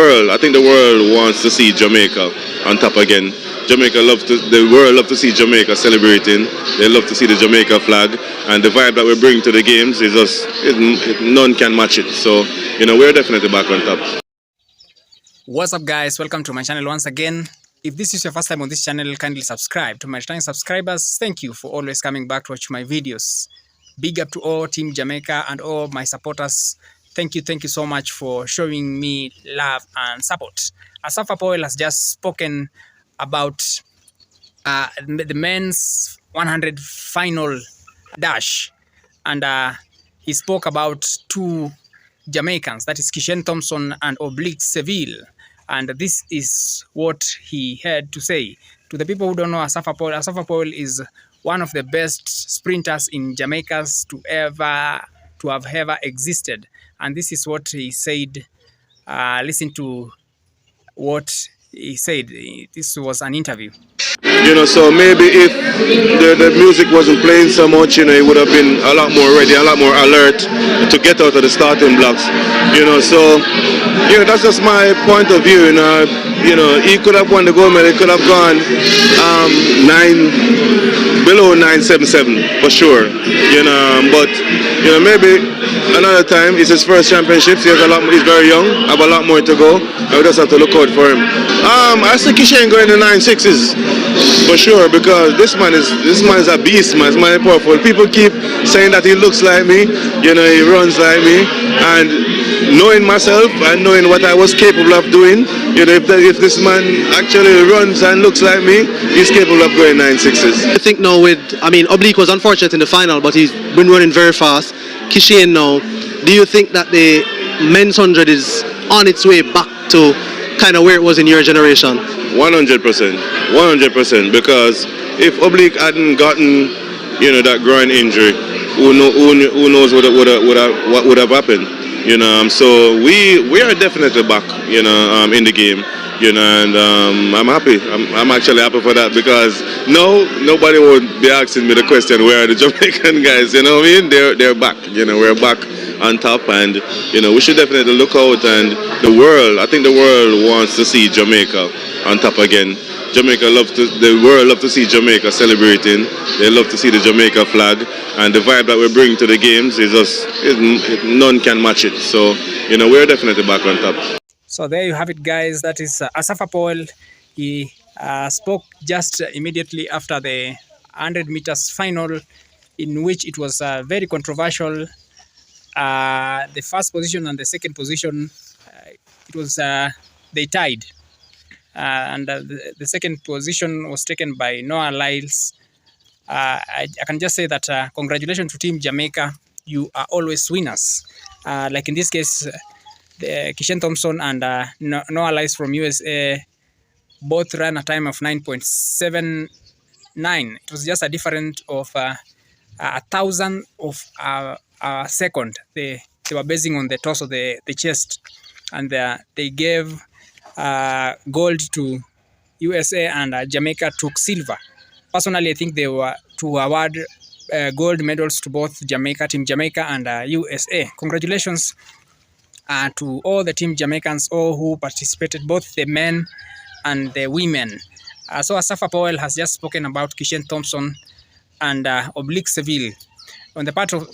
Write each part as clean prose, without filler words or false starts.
I think the world wants to see Jamaica on top again. The world love to see Jamaica celebrating. They love to see the Jamaica flag, and the vibe that we bring to the games is just none can match it. So we're definitely back on top. What's up, guys? Welcome to my channel once again. If this is your first time on this channel, kindly subscribe. To my returning subscribers, thank you for always coming back to watch my videos. Big up to all Team Jamaica and all my supporters. Thank you so much for showing me love and support. Asafa Powell has just spoken about the men's 100 final dash, and he spoke about two Jamaicans, that is Kishane Thompson and Seville. And this is what he had to say. To the people who don't know Asafa Powell is one of the best sprinters in Jamaica's to have ever existed. And this is what he said. Listen to what he said. This was an interview. So maybe if the music wasn't playing so much, it would have been a lot more ready, a lot more alert to get out of the starting blocks. So that's just my point of view. He could have won the gold medal. He could have gone below 977 for sure. But maybe another time. It's his first championships. He's very young. Have a lot more to go. I would just have to look out for him. I see Kishane going to 9.6s for sure, because this man is a beast, man. This man is powerful. People keep saying that he looks like me. He runs like me, and knowing myself and knowing what I was capable of doing, if this man actually runs and looks like me, he's capable of going 9.6s. I think now Oblique was unfortunate in the final, but he's been running very fast. Kishane now, do you think that the men's 100 is on its way back to kind of where it was in your generation? 100%, 100%. Because if Oblique hadn't gotten, that groin injury, who knows what would have happened? So we are definitely back, in the game. And I'm happy. I'm actually happy for that, because nobody would be asking me the question, where are the Jamaican guys? They're back. We're back on top, and we should definitely look out. And I think the world wants to see Jamaica on top again. The world love to see Jamaica celebrating. They love to see the Jamaica flag, and the vibe that we bring to the games is just none can match it. So we're definitely back on top. So there you have it, guys. That is Asafa Powell. He spoke just immediately after the 100 meters final, in which it was very controversial. The first position and the second position, it was they tied, and the second position was taken by Noah Lyles. I can just say that congratulations to Team Jamaica. You are always winners. Like in this case, Kishane Thompson and Noah Lyles from USA both ran a time of 9.79. It was just a difference of a thousandth of a second. They were basing on the toss of the chest, and they gave gold to USA, and Jamaica took silver. Personally, I think they were to award gold medals to both Team Jamaica and USA. Congratulations to all the Team Jamaicans, all who participated, both the men and the women. So Asafa Powell has just spoken about Kishane Thompson and Seville. On the part of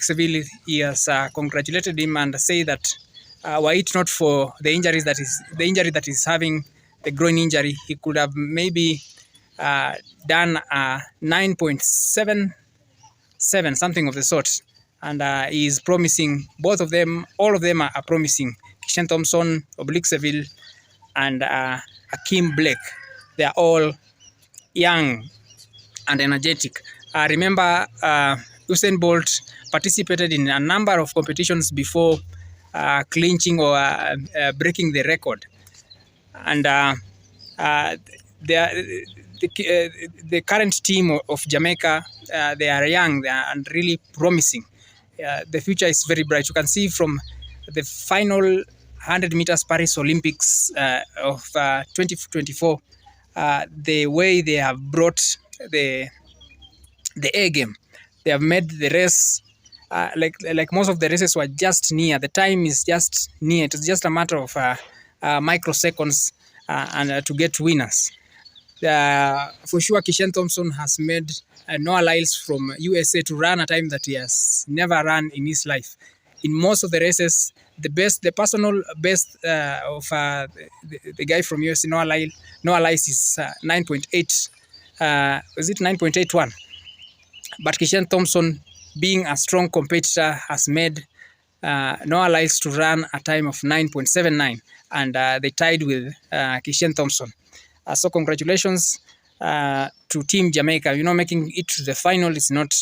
Seville, he has congratulated him and say that were it not for the injury that is having, the groin injury, he could have maybe done 9.77, something of the sort. And he is promising, all of them are promising. Kishane Thompson, Seville, and Akeem Blake. They are all young and energetic. Remember, Usain Bolt participated in a number of competitions before clinching or breaking the record. And the current team of Jamaica, they are young and really promising. The future is very bright. You can see from the final 100 meters Paris Olympics of 2024, the way they have brought the A game. They have made the race like most of the races were just near. The time is just near. It's just a matter of microseconds to get winners. For sure, Kishane Thompson has made Noah Lyles from USA to run a time that he has never run in his life. In most of the races, the personal best of the guy from USA, Noah Lyles is 9.8. Was it 9.81? But Kishane Thompson, being a strong competitor, has made Noah Lyles to run a time of 9.79, and they tied with Kishane Thompson. So congratulations to Team Jamaica. You know, making it to the final is not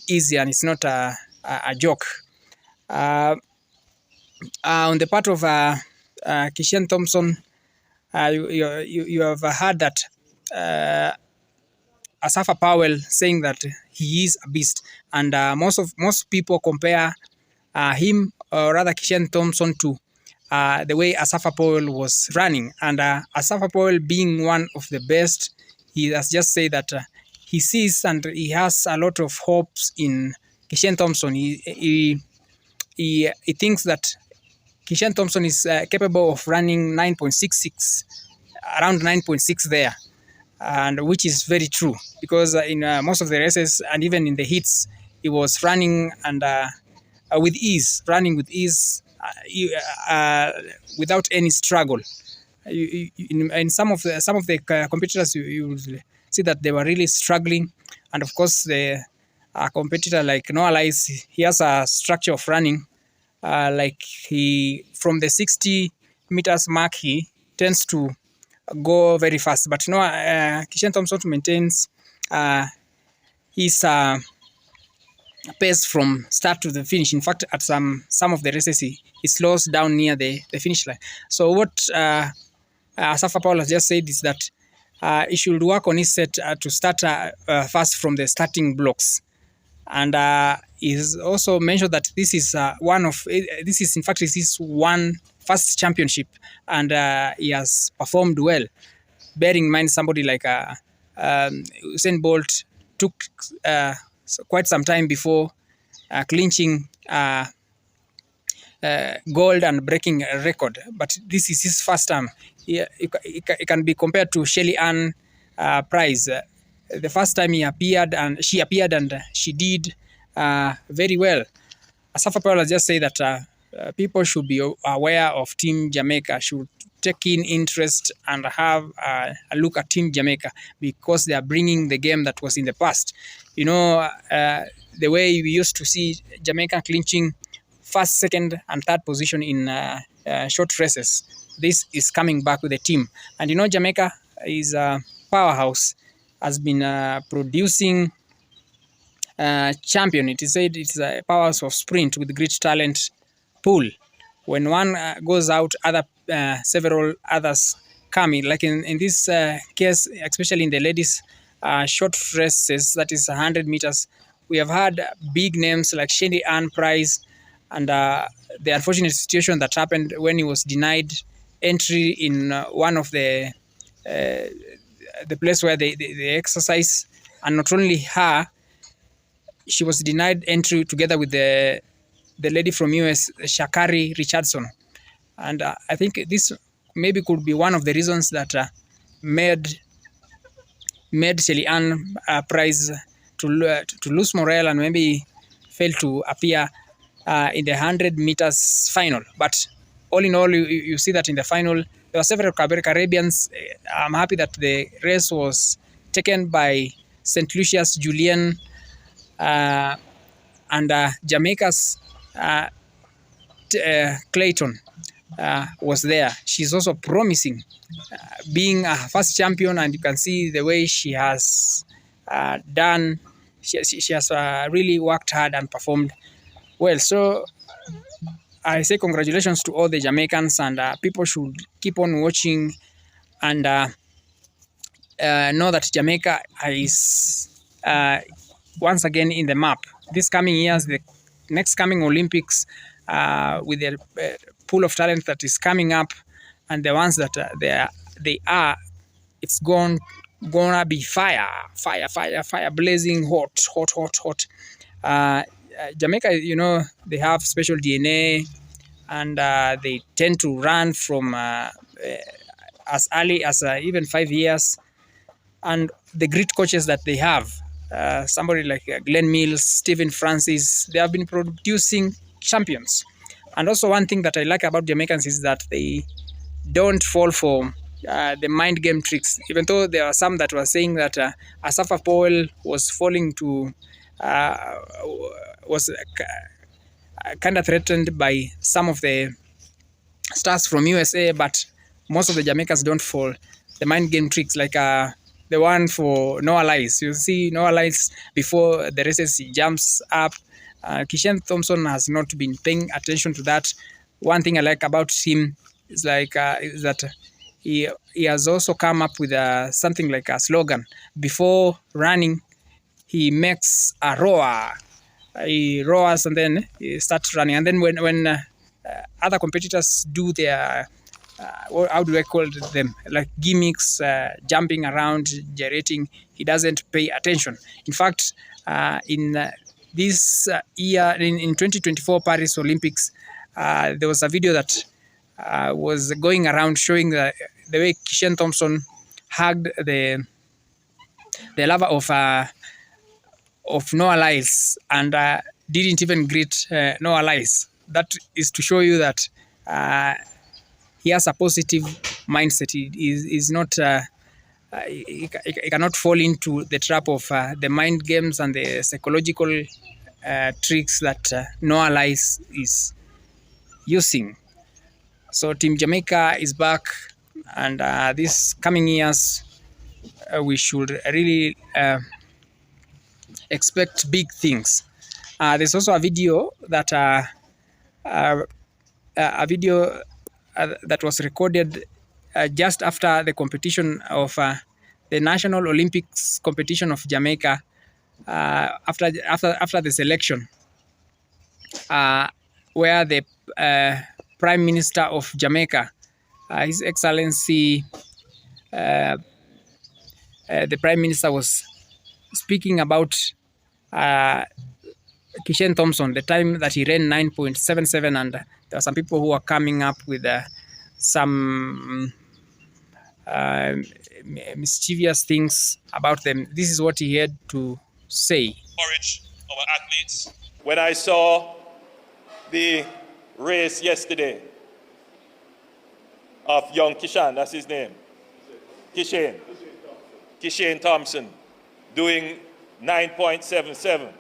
easy, and it's not a joke. On the part of Kishane Thompson, you have heard that Asafa Powell saying that he is a beast, and most people compare him, or rather Kishane Thompson, to the way Asafa Powell was running. And Asafa Powell, being one of the best, he has just said that he sees and he has a lot of hopes in Kishane Thompson. He thinks that Kishane Thompson is capable of running 9.66, around 9.6 there, and which is very true, because in most of the races and even in the heats, he was running and with ease, without any struggle. In some of the competitors, you will see that they were really struggling, and of course the competitor like Noah Lyles, he has a structure of running. Like he, from the 60 meters mark, he tends to go very fast. But Kishane Thompson maintains his pace from start to the finish. In fact, at some of the races, he slows down near the finish line. So what Asafa Powell has just said is that he should work on his set to start fast from the starting blocks. And he's also mentioned that this is his one first championship, and he has performed well. Bearing in mind, somebody like Usain Bolt took quite some time before clinching gold and breaking a record, but this is his first time. It can be compared to Shelly Ann Price. The first time she appeared and she did very well. Asafa Powell just said that people should be aware of Team Jamaica, should take in interest and have a look at Team Jamaica, because they are bringing the game that was in the past. You know, the way we used to see Jamaica clinching first, second, and third position in short races. This is coming back with the team. And you know, Jamaica is a powerhouse, has been producing champion. It is said it's a powerhouse of sprint with great talent pool. When one goes out, several others come in. Like in this case, especially in the ladies' short races, that is 100 meters, we have had big names like Shelly Ann Price, and the unfortunate situation that happened when he was denied entry in one of the place where they exercise, and not only her, she was denied entry together with the lady from US, Shakari Richardson. And I think this maybe could be one of the reasons that made Shelly Ann Price to lose morale and maybe fail to appear in the 100 meters final. But all in all, you see that in the final, there were several Caribbeans. I'm happy that the race was taken by St. Lucia's Julian, and Jamaica's Clayton was there. She's also promising, being a first champion, and you can see the way she has done. She has really worked hard and performed well. So I say congratulations to all the Jamaicans, and people should keep on watching and know that Jamaica is once again in the map. This coming years, the next coming Olympics, with the pool of talent that is coming up, and the ones that they are, it's gonna be fire, blazing hot. Jamaica, they have special DNA, and they tend to run from as early as even 5 years. And the great coaches that they have, somebody like Glenn Mills, Stephen Francis, they have been producing champions. And also one thing that I like about Jamaicans is that they don't fall for the mind game tricks, even though there are some that were saying that Asafa Powell was falling to, was kind of threatened by some of the stars from USA, but most of the Jamaicans don't fall the mind game tricks, like the one for Noah Lyles. You see Noah Lyles before the races, he jumps up. Kishane Thompson has not been paying attention to that. One thing I like about him is that he has also come up with something like a slogan. Before running, he makes a roar. He roars and then he starts running. And then when other competitors do their how do I call them, like gimmicks, jumping around, gyrating, he doesn't pay attention. In fact, in this year, in 2024 Paris Olympics, there was a video that was going around showing the way Kishane Thompson hugged the lover of Noah Lyles and didn't even greet Noah Lyles. That is to show you that he has a positive mindset. He is not. He cannot fall into the trap of the mind games and the psychological tricks that Noah Lyles is using. So Team Jamaica is back, and these coming years we should really expect big things. There's also a video that that was recorded just after the competition of the National Olympics competition of Jamaica, after the selection, where the Prime Minister of Jamaica, His Excellency, the Prime Minister was speaking about Kishane Thompson, the time that he ran 9.77, and there are some people who are coming up with some mischievous things about them. This is what he had to say. Encourage our athletes. When I saw the race yesterday of young Kishane, that's his name, Kishane Thompson, doing 9.77.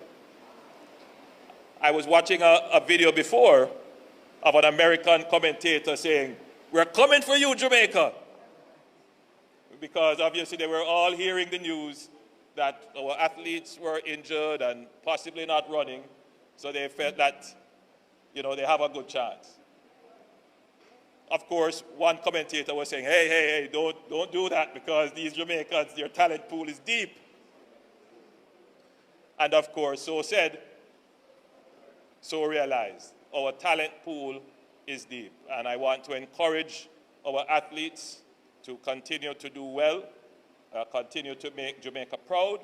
I was watching a video before of an American commentator saying, "We're coming for you, Jamaica." Because obviously they were all hearing the news that our athletes were injured and possibly not running. So they felt that, they have a good chance. Of course, one commentator was saying, hey, don't do that, because these Jamaicans, their talent pool is deep. And of course, so said, so realized, our talent pool is deep. And I want to encourage our athletes to continue to do well, continue to make Jamaica proud.